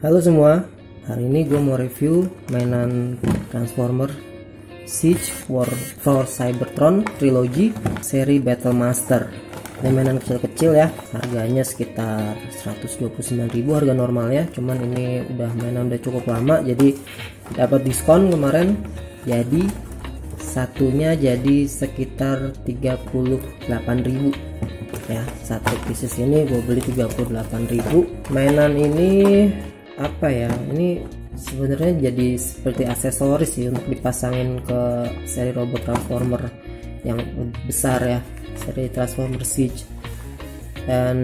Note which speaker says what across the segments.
Speaker 1: Halo semua, hari ini gue mau review mainan Transformer Siege for Cybertron Trilogy seri Battlemaster. Ini mainan kecil-kecil ya, harganya sekitar 129.000 harga normalnya. Cuman ini mainan udah cukup lama, jadi dapat diskon kemarin. Jadi satunya jadi sekitar 38.000 ya. Satu pieces ini gue beli 38.000. Mainan ini apa ya, ini sebenarnya jadi seperti aksesoris sih untuk dipasangin ke seri robot Transformer yang besar ya, seri Transformer Siege. Dan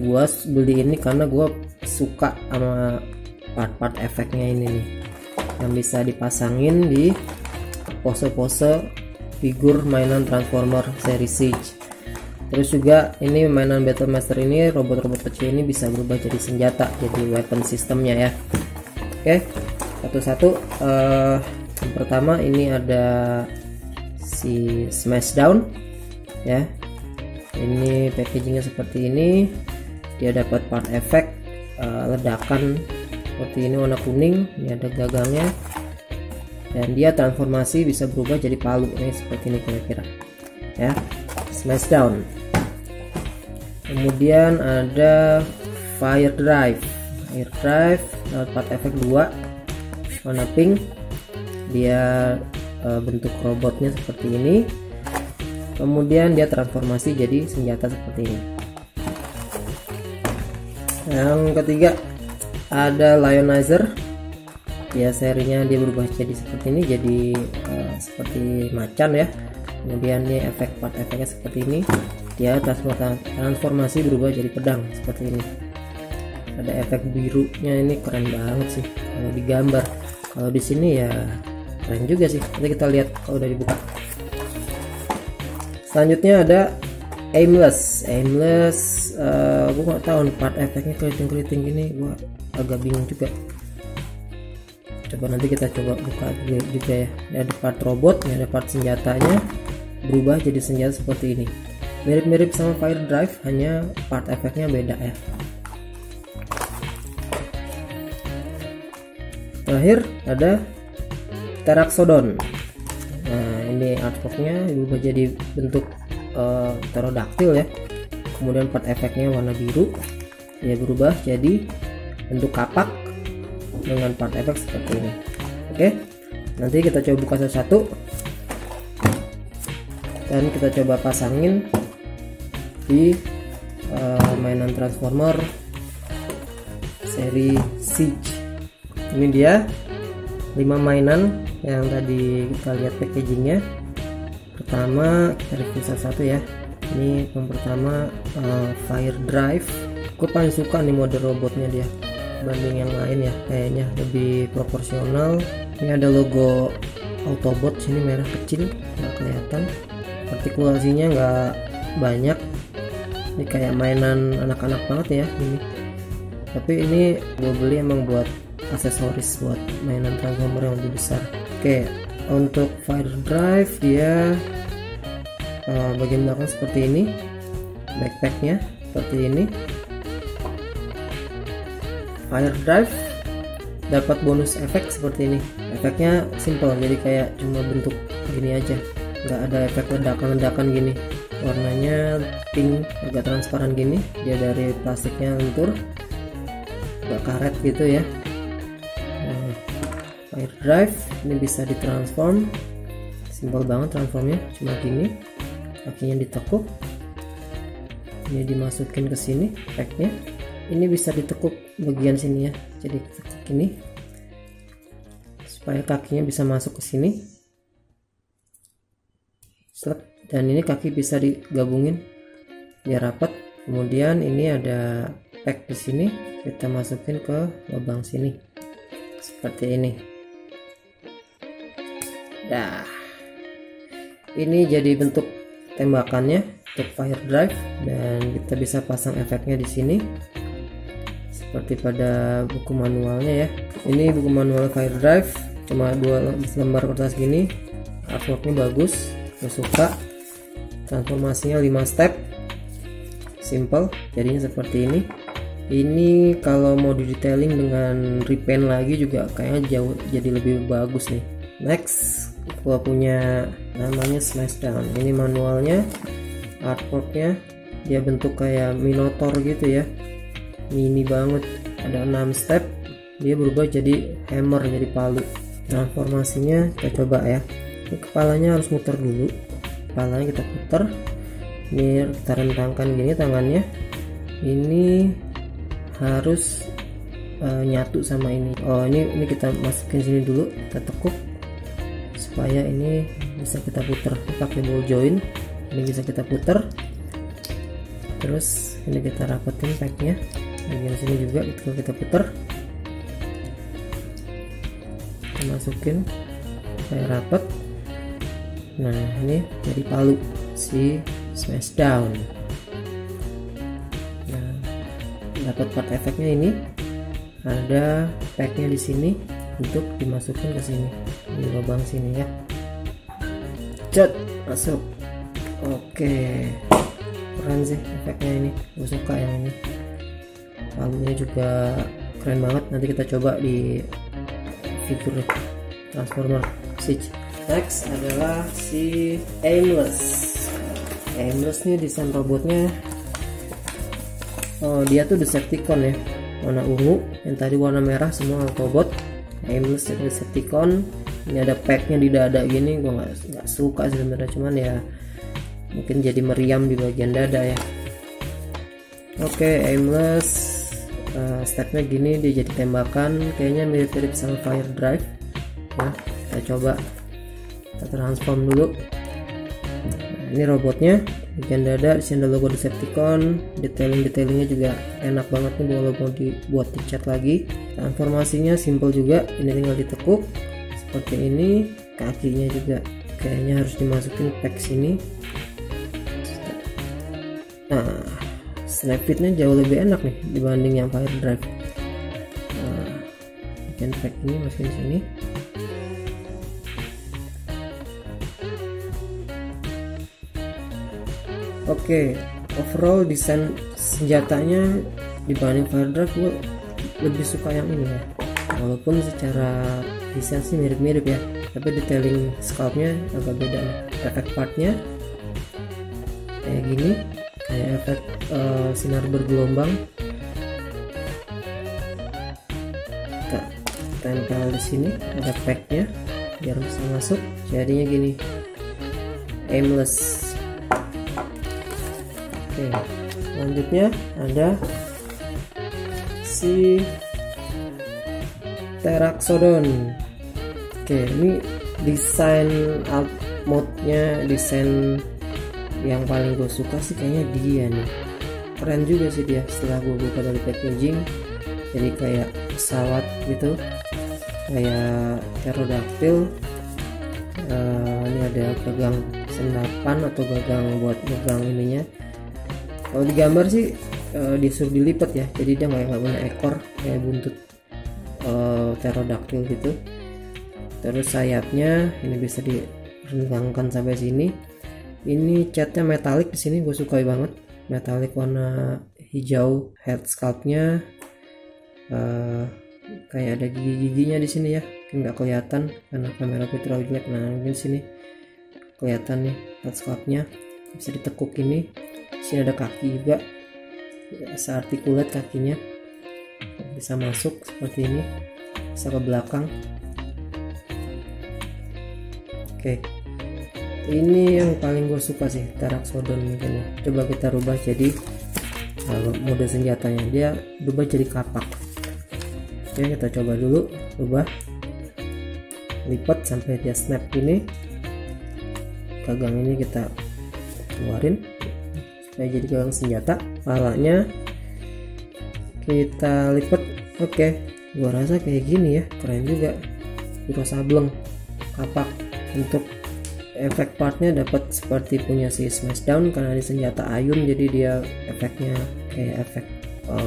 Speaker 1: gua beli ini karena gua suka sama part-part efeknya ini nih, yang bisa dipasangin di pose-pose figur mainan Transformer seri Siege. Terus juga ini mainan Battlemaster ini, robot-robot kecil ini bisa berubah jadi senjata, jadi weapon sistemnya ya. Oke, satu-satu. Yang pertama ini ada si Smashdown ya. Ini packagingnya seperti ini. Dia dapat part efek ledakan seperti ini warna kuning. Ini ada gagangnya. Dan dia transformasi bisa berubah jadi palu. Ini seperti ini kira-kira ya. Smashdown. Kemudian ada Fire Drive dapat part efek 2 warna pink. Dia bentuk robotnya seperti ini. Kemudian dia transformasi jadi senjata seperti ini. Yang ketiga ada Lionizer. Ya, serinya dia berubah jadi seperti ini, jadi seperti macan ya. Kemudian ini part efeknya seperti ini. Dia transformasi berubah jadi pedang seperti ini. Ada efek birunya, ini keren banget sih kalau digambar. Kalau di sini ya keren juga sih. Nanti kita lihat kalau udah dibuka. Selanjutnya ada Aimless. Gue nggak tahu part efeknya keriting-keriting gini, gue agak bingung juga. Coba nanti kita coba buka juga ya. Ini ada part robot, ini ada part senjatanya berubah jadi senjata seperti ini. Mirip-mirip sama Fire Drive, hanya part efeknya beda ya. Terakhir ada Teraxodon. Nah, ini artworknya berubah jadi bentuk pterodactyl ya. Kemudian part efeknya warna biru. Dia berubah jadi bentuk kapak dengan part efek seperti ini. Oke, nanti kita coba buka satu-satu dan kita coba pasangin di mainan Transformer seri Siege. Ini dia 5 mainan yang tadi kita lihat packagingnya. Pertama kita review satu-satu ya. Ini yang pertama Fire Drive. Gue paling suka nih mode robotnya dia banding yang lain ya, kayaknya lebih proporsional. Ini ada logo Autobot sini merah kecil, nggak kelihatan. Artikulasinya nggak banyak. Ini kayak mainan anak-anak banget ya ini. Tapi ini gue beli emang buat aksesoris buat mainan Transformer yang lebih besar. Oke, untuk Fire Drive dia bagian belakang seperti ini, backpacknya seperti ini. Fire Drive dapat bonus efek seperti ini. Efeknya simple, jadi kayak cuma bentuk gini aja, nggak ada efek ledakan-ledakan gini. Warnanya pink, agak transparan gini. Dia dari plastiknya lentur, agak karet gitu ya. Nah, Fire Drive ini bisa ditransform, simple banget transformnya, cuma gini. Kakinya ditekuk, ini dimasukin ke sini packnya. Ini bisa ditekuk bagian sini ya, jadi tekuk ini supaya kakinya bisa masuk ke sini. Dan ini kaki bisa digabungin biar rapat. Kemudian ini ada pack di sini, kita masukin ke lubang sini seperti ini. Dah, ini jadi bentuk tembakannya untuk Fire Drive, dan kita bisa pasang efeknya di sini seperti pada buku manualnya ya. Ini buku manual Fire Drive, cuma 2 lembar kertas gini. Artworknya bagus, gue suka. Transformasinya 5 step, simple, jadinya seperti ini. Ini kalau mau di detailing dengan repaint lagi juga kayaknya jauh jadi lebih bagus nih. Next gua punya namanya Smashdown. Ini manualnya, artworknya dia bentuk kayak minotaur gitu ya, mini banget, ada 6 step, dia berubah jadi hammer, jadi palu. Transformasinya kita coba ya. Ini kepalanya harus muter dulu, kepalanya kita putar, ini kita rentangkan gini tangannya, ini harus nyatu sama ini. Oh ini kita masukin sini dulu, kita tekuk supaya ini bisa kita putar pakai ball joint. Ini bisa kita putar, terus ini kita rapetin packnya bagian sini juga, itu kita putar, kita masukin kayak rapet. Nah ini jadi palu si Smashdown. Nah dapat part efeknya, ini ada packnya di sini untuk dimasukin ke sini, di lubang sini ya, cet masuk. Oke, keren sih efeknya ini, gue suka yang ini. Palunya juga keren banget, nanti kita coba di figur Transformer Siege. Next adalah si Aimless. Aimless nih desain robotnya, oh dia tuh Decepticon ya, warna ungu, yang tadi warna merah semua Autobot. Aimless Decepticon. Ini ada packnya di dada gini, gue nggak suka sih sebenarnya, cuman ya mungkin jadi meriam di bagian dada ya. Oke, Aimless stepnya gini, dia jadi tembakan, kayaknya mirip-mirip sama Fire Drive ya. Kita coba kita transform dulu. Nah, ini robotnya, bagian dada disini ada logo Decepticon, detailingnya juga enak banget nih, walaupun dibuat dicat lagi. Transformasinya simple juga, ini tinggal ditekuk seperti ini. Kakinya juga kayaknya harus dimasukin pack sini. Nah snap fitnya jauh lebih enak nih dibanding yang Fire Drive. Nah bagian pack ini masukin sini. Oke, overall desain senjatanya dibanding Fire Drive gue lebih suka yang ini ya, walaupun secara desain sih mirip-mirip ya, tapi detailing sculptnya agak beda nih. Efek partnya kayak gini, kayak efek sinar bergelombang, kita tempel di sini, ada packnya biar bisa masuk, jadinya gini Aimless. Oke, selanjutnya ada si Teraxodon. Oke, ini desain alt mode-nya, desain yang paling gue suka sih kayaknya dia nih. Keren juga sih dia, setelah gue buka dari packaging, jadi kayak pesawat gitu, kayak pterodactyl. Ini ada gagang senapan atau gagang buat gagang ininya. Kalau digambar sih disuruh dilipat ya, jadi dia nggak punya ekor kayak buntut pterodactyl gitu. Terus sayapnya ini bisa direngangkan sampai sini. Ini catnya metalik di sini, gue suka banget, metalik warna hijau. Head sculptnya kayak ada gigi-giginya di sini ya, nggak kelihatan karena kamera gue terlalu jelek. Nah ini di sini kelihatan nih head sculptnya, bisa ditekuk ini. Sini ada kaki juga, bisa articulate kakinya, bisa masuk seperti ini, bisa ke belakang. Oke, ini yang paling gue suka sih, Teraxodon mungkin ya. Coba kita rubah jadi mode senjatanya, dia berubah jadi kapak. Oke, kita coba dulu rubah, lipat sampai dia snap ini. Gagang ini kita keluarin supaya jadi gagang senjata. Palanya kita lipat. Oke, gua rasa kayak gini ya, keren juga. Biro sableng kapak. Untuk efek partnya dapat seperti punya si Smashdown, karena di senjata ayun jadi dia efeknya kayak efek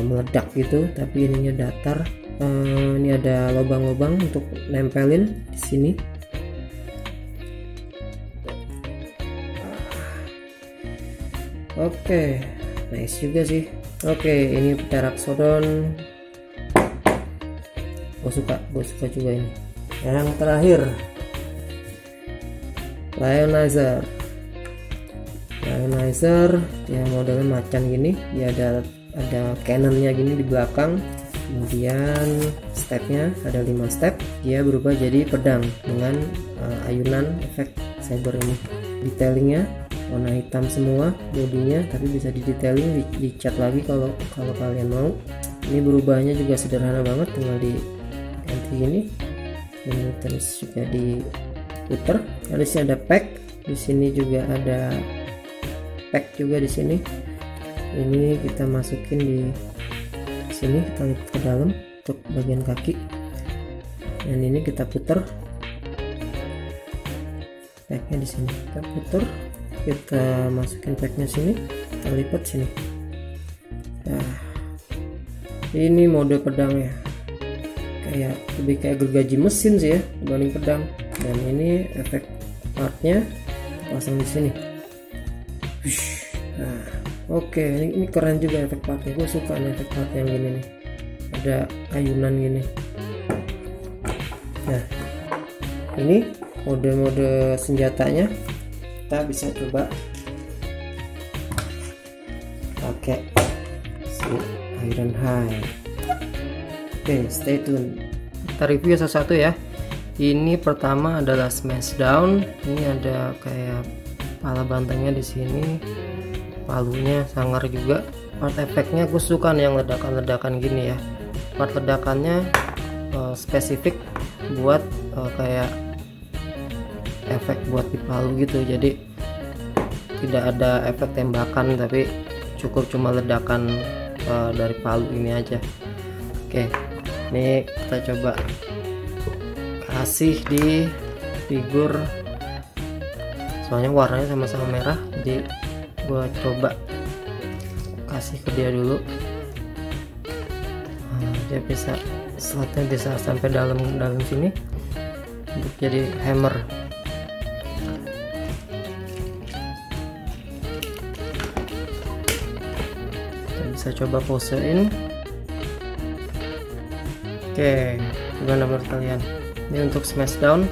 Speaker 1: meledak gitu, tapi ininya datar. Ini ada lubang-lubang untuk nempelin di sini. Oke, nice juga sih. Oke, ini Pteranodon. Gue suka juga ini. Yang terakhir, Lionizer. Dia modelnya macan gini. Dia ada cannonnya gini di belakang. Kemudian stepnya ada 5 step. Dia berubah jadi pedang dengan ayunan efek saber ini. Detailingnya warna hitam semua bodinya, tapi bisa didetailing, dicat lagi kalau kalian mau. Ini berubahnya juga sederhana banget, tinggal diganti ini terus juga diputer. Di sini ada pack, di sini juga ada pack juga di sini. Ini kita masukin di sini, kita lipat ke dalam untuk bagian kaki, dan ini kita puter packnya di sini. Kita puter, kita masukin packnya sini, kita lipat sini. Nah, ini mode pedangnya lebih kayak gergaji mesin sih ya dibanding pedang. Dan ini efek partnya pasang di sini. Nah, oke, ini keren juga efek partnya. Gue suka nih efek part yang gini nih, ada ayunan gini. Nah, ini mode senjatanya. Kita bisa coba pakai si Ironhide. Oke, stay tune. Kita review satu-satu ya. Ini pertama adalah Smashdown. Ini ada kayak pala bantengnya di sini, palunya sangar juga. Part efeknya gue suka nih yang ledakan-ledakan gini ya. Part ledakannya spesifik buat kayak efek buat di palu gitu. Jadi tidak ada efek tembakan, tapi cukup cuma ledakan dari palu ini aja. Oke, ini kita coba kasih di figur, soalnya warnanya sama-sama merah, jadi gua coba kasih ke dia dulu. Nah, dia bisa, slotnya bisa sampai dalam sini untuk jadi hammer. Kita bisa coba posein. Oke, gimana menurut kalian? Ini untuk Smashdown.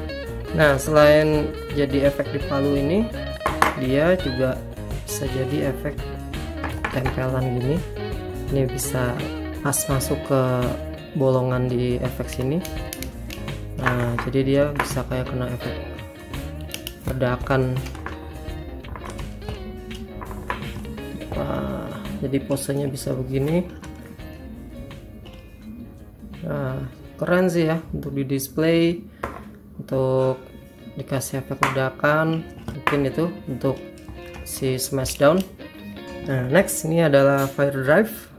Speaker 1: Nah, selain jadi efek di palu ini, dia juga bisa jadi efek tempelan gini. Ini bisa pas masuk ke bolongan di efek sini. Nah, jadi dia bisa kayak kena efek ledakan. Nah, jadi posenya bisa begini. Nah, keren sih ya untuk di display, untuk dikasih efek ledakan. Mungkin itu untuk si Smashdown. Nah, next ini adalah Fire Drive.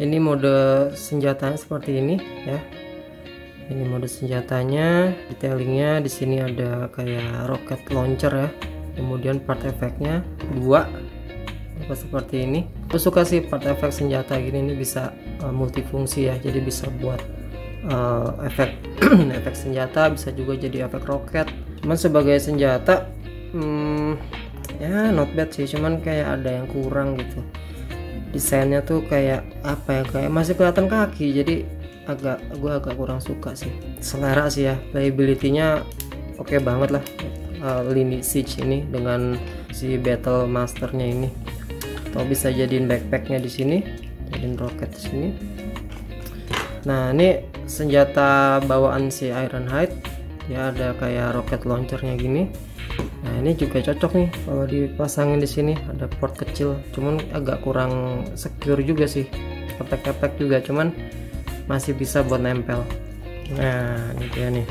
Speaker 1: Ini mode senjatanya seperti ini ya. Ini mode senjatanya, detailingnya di sini ada kayak rocket launcher ya. Kemudian part efeknya 2 seperti ini. Aku suka sih part efek senjata gini, ini bisa multifungsi ya, jadi bisa buat efek efek senjata, bisa juga jadi efek roket. Cuman sebagai senjata ya not bad sih, cuman kayak ada yang kurang gitu. Desainnya tuh kayak apa ya, kayak masih kelihatan kaki, jadi gue agak kurang suka sih. Selera sih ya, playability-nya oke banget lah. Lini Siege ini dengan si Battle Masternya ini, atau bisa jadiin backpacknya di sini, jadiin roket di sini. Nah, ini senjata bawaan si Ironhide ya, ada kayak rocket launchernya gini. Nah, ini juga cocok nih kalau dipasangin di sini, ada port kecil, cuman agak kurang secure juga sih, efek-efek juga, cuman masih bisa buat nempel. Nah, ini dia nih,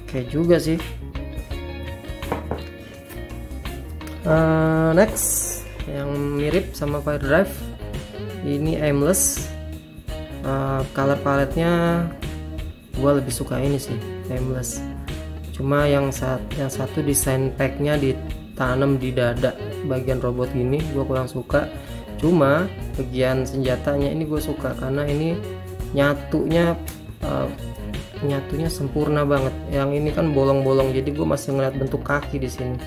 Speaker 1: oke juga sih. Next yang mirip sama Fire Drive, ini Aimless. Color paletnya gue lebih suka ini sih, Aimless. Cuma yang satu desain packnya ditanam di dada bagian robot gini, gue kurang suka. Cuma bagian senjatanya ini gue suka karena ini nyatunya sempurna banget. Yang ini kan bolong-bolong, jadi gue masih ngeliat bentuk kaki di sini.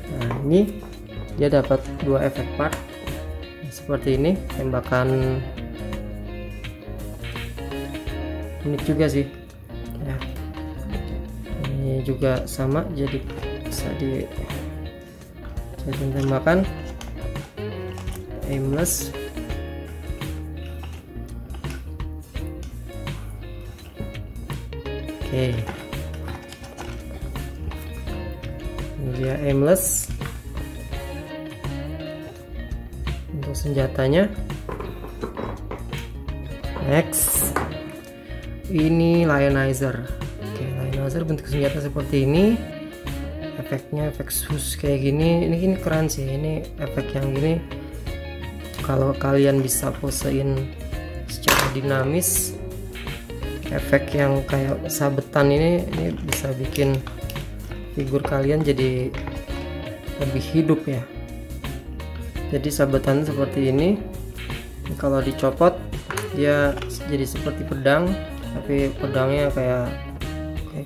Speaker 1: Nah, ini dia dapat dua efek part seperti ini. Tembakan unik juga sih ya, ini juga sama, jadi bisa jadi tembakan aimless. Oke, ini dia aimless untuk senjatanya. Next, ini Lionizer. Oke, Lionizer bentuk senjata seperti ini. Efeknya efek sus kayak gini. Ini keren sih. Ini efek yang gini. Kalau kalian bisa posein secara dinamis, efek yang kayak sabetan ini bisa bikin figur kalian jadi lebih hidup ya. Jadi sabetan seperti ini, kalau dicopot dia jadi seperti pedang, tapi pedangnya kayak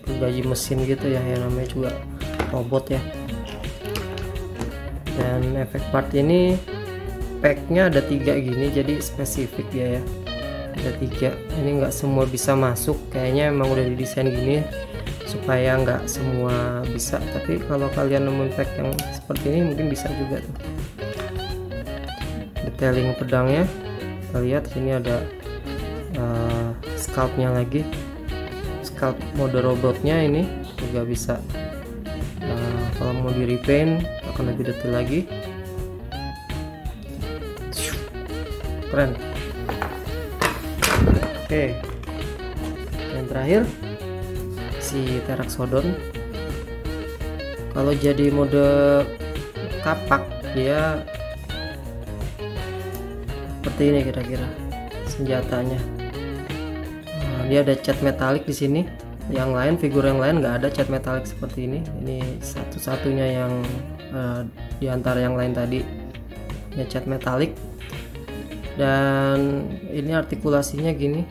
Speaker 1: gergaji mesin gitu ya, yang namanya juga robot ya. Dan efek part ini packnya ada 3 gini, jadi spesifik ya, ada 3. Ini nggak semua bisa masuk, kayaknya emang udah didesain gini supaya nggak semua bisa, tapi kalau kalian nemuin pack yang seperti ini mungkin bisa juga tuh. Detailing pedangnya kita lihat, sini ada scalpnya lagi, scalp mode robotnya ini juga bisa. Kalau mau di repaint akan lebih detail lagi, keren. Oke, yang terakhir si Teraxodon. Kalau jadi mode kapak dia seperti ini kira-kira senjatanya. Dia ada cat metalik di sini. Yang lain, figur yang lain nggak ada cat metalik seperti ini. Ini satu-satunya yang di antara yang lain tadi ya cat metalik. Dan ini artikulasinya gini,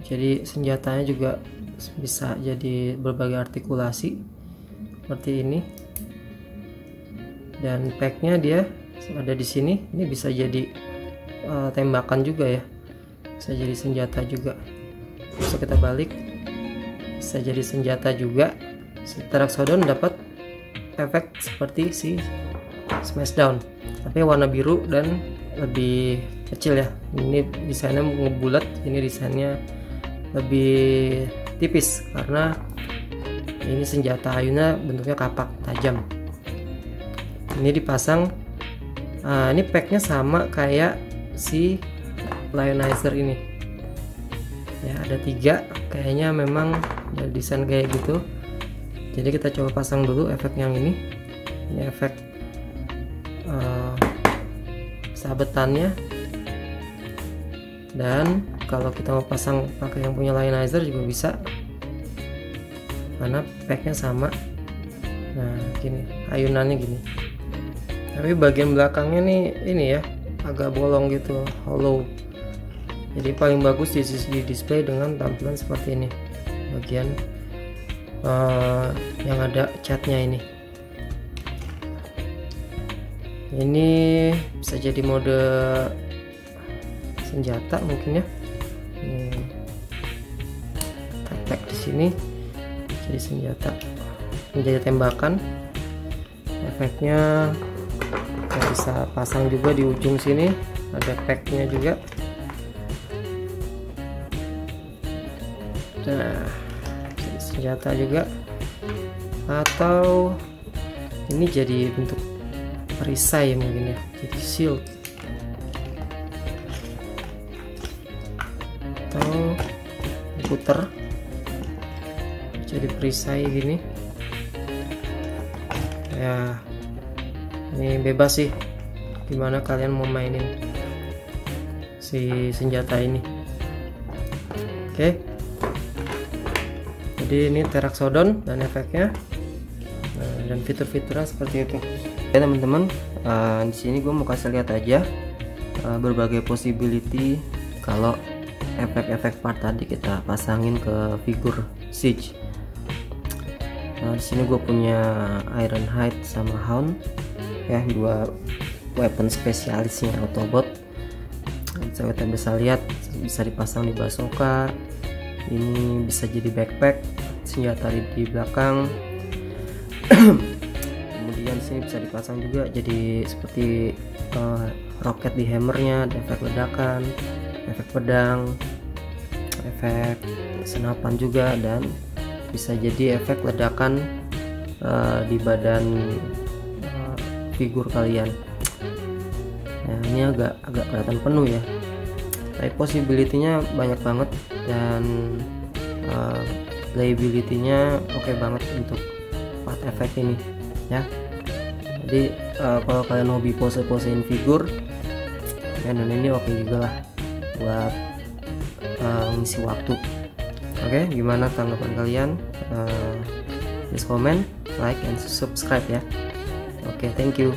Speaker 1: jadi senjatanya juga bisa jadi berbagai artikulasi seperti ini. Dan packnya dia ada di sini, ini bisa jadi tembakan juga ya, bisa jadi senjata juga. Bisa kita balik, bisa jadi senjata juga. Si Teraxodon dapat efek seperti si Smashdown, tapi warna biru dan lebih kecil ya. Ini desainnya ngebulat, ini desainnya lebih tipis karena ini senjata Ayuna bentuknya kapak tajam. Ini dipasang. Ini packnya sama kayak si Lionizer ini ya, ada 3 kayaknya, memang ya desain kayak gitu. Jadi kita coba pasang dulu efek yang ini efek sabetannya. Dan kalau kita mau pasang pakai yang punya Lionizer juga bisa, karena packnya sama. Nah gini, ayunannya gini, tapi bagian belakangnya nih ini ya agak bolong gitu, hollow. Jadi paling bagus di display dengan tampilan seperti ini, bagian yang ada catnya ini. Ini bisa jadi mode senjata mungkin ya. Ini tag di sini jadi senjata, menjadi tembakan. Efeknya kita bisa pasang juga di ujung sini, ada packnya juga. Nah, jadi senjata juga, atau ini jadi bentuk perisai mungkin ya, jadi shield, atau puter jadi perisai gini ya. Ini bebas sih gimana kalian mau mainin si senjata ini. Oke, jadi ini Teraxodon dan efeknya, dan fitur-fiturnya seperti itu. Oke teman-teman, di sini gue mau kasih lihat aja berbagai possibility kalau efek-efek part tadi kita pasangin ke figur Siege. Di sini gue punya Ironhide sama Hound. ya, dua weapon spesialisnya Autobot. Kita bisa lihat bisa dipasang di bazooka, ini bisa jadi backpack, senjata di belakang. Kemudian sini bisa dipasang juga jadi seperti roket di hammernya, ada efek ledakan, efek pedang, efek senapan juga, dan bisa jadi efek ledakan di badan figur kalian. Nah, ini agak kelihatan penuh ya, tapi possibility-nya banyak banget, dan playability-nya oke banget untuk part efek ini ya. Jadi kalau kalian hobi pose-posein figur, mainan ini oke juga lah buat ngisi waktu. Oke, gimana tanggapan kalian? Please comment, like, and subscribe ya. Oke, thank you.